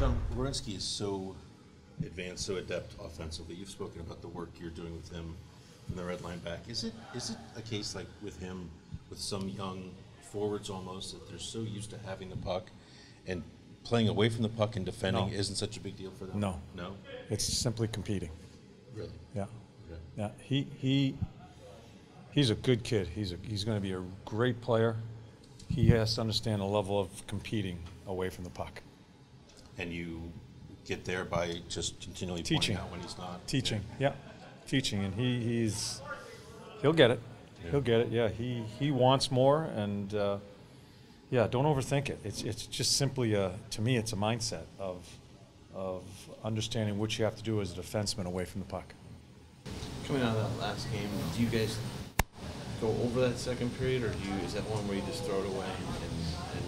John, Werenski is so advanced, so adept offensively. You've spoken about the work you're doing with him from the red line back. Is it a case like with him, with some young forwards almost, that they're so used to having the puck and playing away from the puck and defending isn't such a big deal for them? No. No? It's simply competing. Really? Yeah. Okay. Yeah. He's a good kid. He's going to be a great player. He has to understand the level of competing away from the puck. And you get there by just continually Teaching. pointing out when he's not. Teaching, yeah. Teaching, and he'll get it. Yeah. He'll get it. Yeah, he wants more, and yeah, don't overthink it. It's just simply to me, it's a mindset of understanding what you have to do as a defenseman away from the puck. Coming out of that last game, do you guys go over that second period, or is that one where you just throw it away and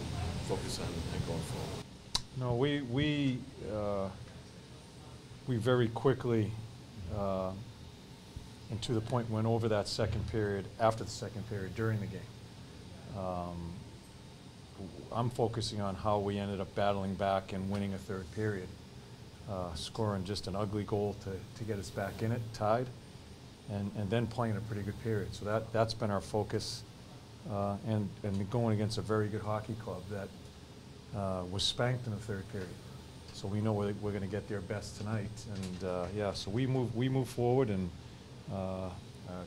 focus on going forward? No, we very quickly and to the point went over that second period, after the second period, during the game. I'm focusing on how we ended up battling back and winning a third period, scoring just an ugly goal to get us back in it, tied, and then playing a pretty good period. So that's been our focus, and going against a very good hockey club that was spanked in the third period. So we know we're going to get their best tonight, and yeah, so we move forward and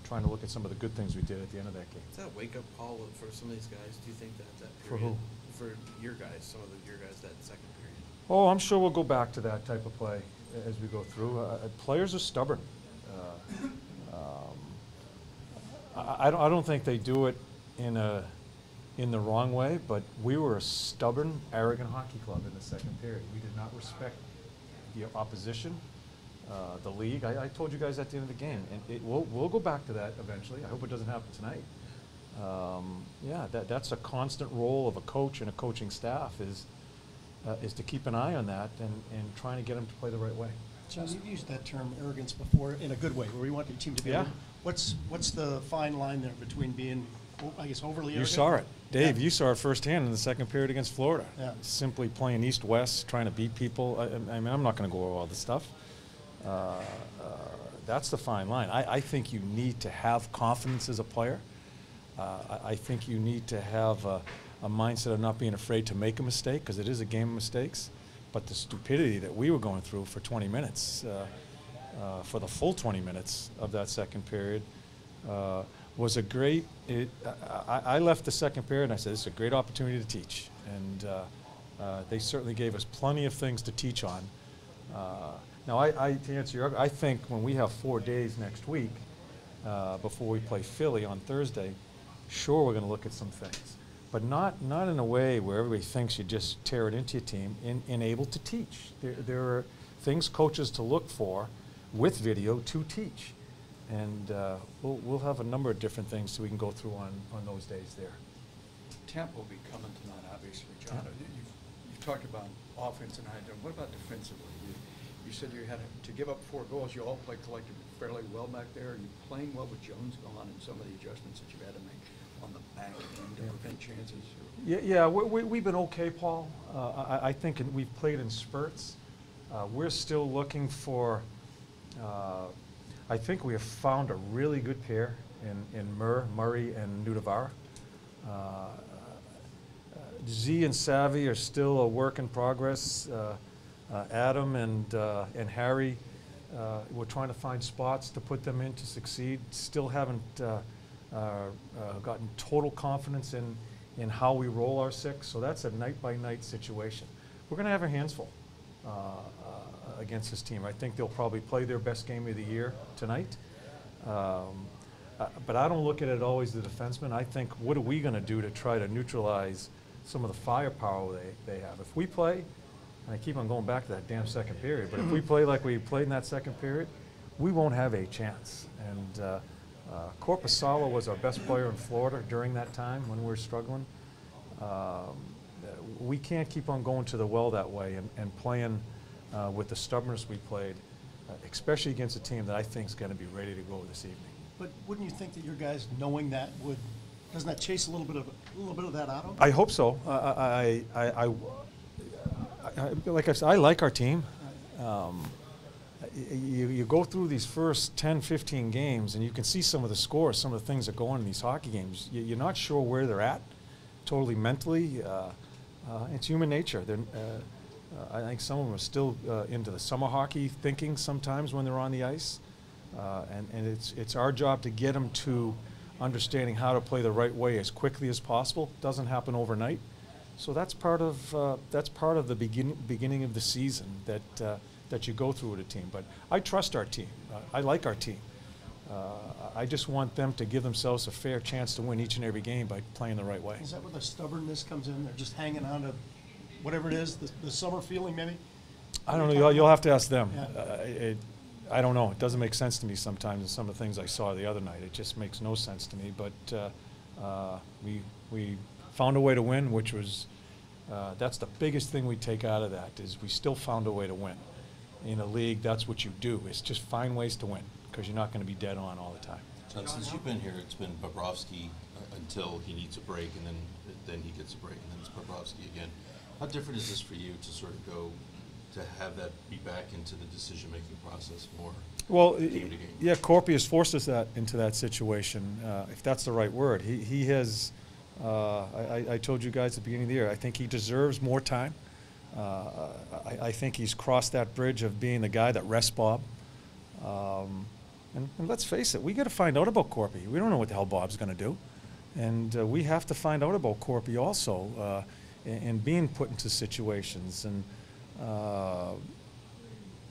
trying to look at some of the good things we did at the end of that game. Is that a wake-up call for some of these guys? Do you think that For period? who? For your guys, some of your guys, that second period. Oh, I'm sure we'll go back to that type of play as we go through. Players are stubborn. I don't think they do it in the wrong way, but we were a stubborn, arrogant hockey club in the second period. We did not respect the opposition, the league. I told you guys at the end of the game, and we'll go back to that eventually. I hope it doesn't happen tonight. Yeah, that's a constant role of a coach and a coaching staff is to keep an eye on that and trying to get them to play the right way. John, you've used that term arrogance before in a good way, where we want your team to be. Yeah. What's the fine line there between being, I guess, overly arrogant? You saw it, Dave. Yeah. You saw it firsthand in the second period against Florida. Yeah. Simply playing east-west, trying to beat people. I mean, I'm not going to go over all this stuff. That's the fine line. I think you need to have confidence as a player. I think you need to have a mindset of not being afraid to make a mistake, because it is a game of mistakes. But the stupidity that we were going through for 20 minutes, for the full 20 minutes of that second period, was a great. I left the second period and I said, this is a great opportunity to teach. And they certainly gave us plenty of things to teach on. Now, to answer your, I think when we have 4 days next week, before we play Philly on Thursday, sure, we're going to look at some things. But not in a way where everybody thinks you just tear it into your team, and able to teach. There are things coaches to look for with video to teach. And we'll have a number of different things so we can go through on those days there. Tampa will be coming tonight, obviously, John. Yeah. You've talked about offense and what about defensively? You said you had to give up 4 goals. You all played collectively fairly well back there. Are you playing well with Jones gone and some of the adjustments that you've had to make on the back end to prevent chances? Yeah, we've been okay, Paul. I think we've played in spurts. We're still looking for, I think we have found a really good pair in Murray and Nudavara. Z and Savvy are still a work in progress. Adam and Harry, we're trying to find spots to put them in to succeed. Still haven't gotten total confidence in how we roll our 6, so that's a night-by-night situation. We're going to have our hands full against this team. I think they'll probably play their best game of the year tonight. But I don't look at it always the defenseman. I think, what are we going to do to try to neutralize some of the firepower they have? If we play, and I keep on going back to that damn second period, but if we play like we played in that second period, we won't have a chance. And Korpisalo was our best player in Florida during that time when we were struggling. We can't keep on going to the well that way and playing with the stubbornness we played, especially against a team that I think is going to be ready to go this evening. But wouldn't you think that your guys, knowing that, doesn't that chase a little bit of that out of them? I hope so. Like I said, I like our team. You go through these first 10, 15 games, and you can see some of the scores, some of the things that go on in these hockey games. You're not sure where they're at, totally mentally. It's human nature. I think some of them are still into the summer hockey thinking sometimes when they're on the ice, and it's our job to get them to understanding how to play the right way as quickly as possible. Doesn't happen overnight, so that's part of the beginning of the season that you go through with a team. But I trust our team. I like our team. I just want them to give themselves a fair chance to win each and every game by playing the right way. Is that where the stubbornness comes in? They're just hanging on to whatever it is, the summer feeling maybe? I don't know. You'll have to ask them. Yeah. I don't know. It doesn't make sense to me sometimes. And some of the things I saw the other night, it just makes no sense to me. But we found a way to win, which was that's the biggest thing we take out of that is we still found a way to win. In a league, that's what you do. Is just find ways to win because you're not going to be dead on all the time. John, since you've been here, it's been Bobrovsky until he needs a break, and then he gets a break, and then it's Bobrovsky again. How different is this for you to sort of go to have that be back into the decision-making process more? Well, game to game? yeah, Corpy has forced us into that situation, if that's the right word. He has. I told you guys at the beginning of the year. I think he deserves more time. I think he's crossed that bridge of being the guy that rests Bob. And let's face it, we got to find out about Corpy. We don't know what the hell Bob's going to do, and we have to find out about Corpy also, and being put into situations. And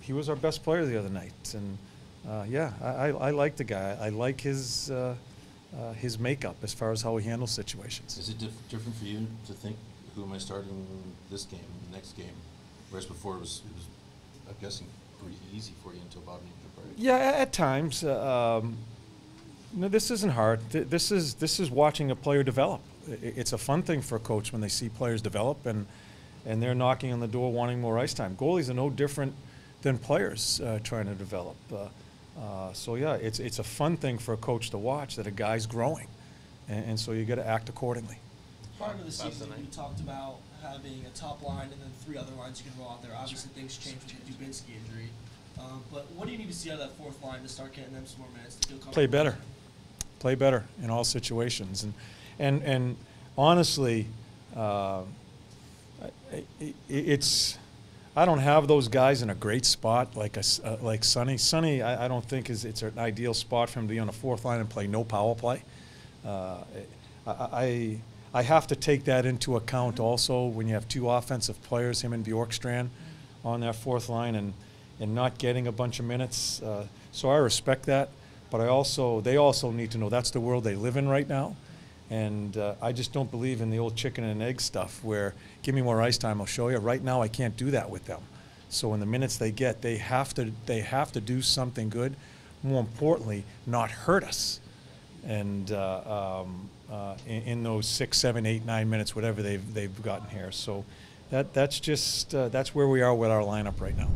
he was our best player the other night, and yeah, I like the guy. I like his makeup as far as how he handles situations. Is it different for you to think, who am I starting this game, the next game? Whereas before it was I'm guessing, pretty easy for you until Bob needed a break. Yeah, at times. No, this isn't hard. This is watching a player develop. It's a fun thing for a coach when they see players develop and they're knocking on the door wanting more ice time. Goalies are no different than players trying to develop. So yeah, it's a fun thing for a coach to watch that a guy's growing, and so you got to act accordingly. Prior to the season, we talked about having a top line and then 3 other lines you can roll out there. Obviously, things changed with the Dubinsky injury. But what do you need to see out of that 4th line to start getting them some more minutes to feel comfortable? Play better in all situations, and honestly, it's. I don't have those guys in a great spot like Sonny. Sonny, I don't think it's an ideal spot for him to be on the 4th line and play no power play. I have to take that into account also when you have 2 offensive players, him and Bjorkstrand, on that 4th line and not getting a bunch of minutes. So I respect that, but they also need to know that's the world they live in right now. And I just don't believe in the old chicken and egg stuff where give me more ice time, I'll show you. Right now I can't do that with them. So in the minutes they get, they have to do something good. More importantly, not hurt us. And in those 6, 7, 8, 9 minutes, whatever they've gotten here. So that's where we are with our lineup right now.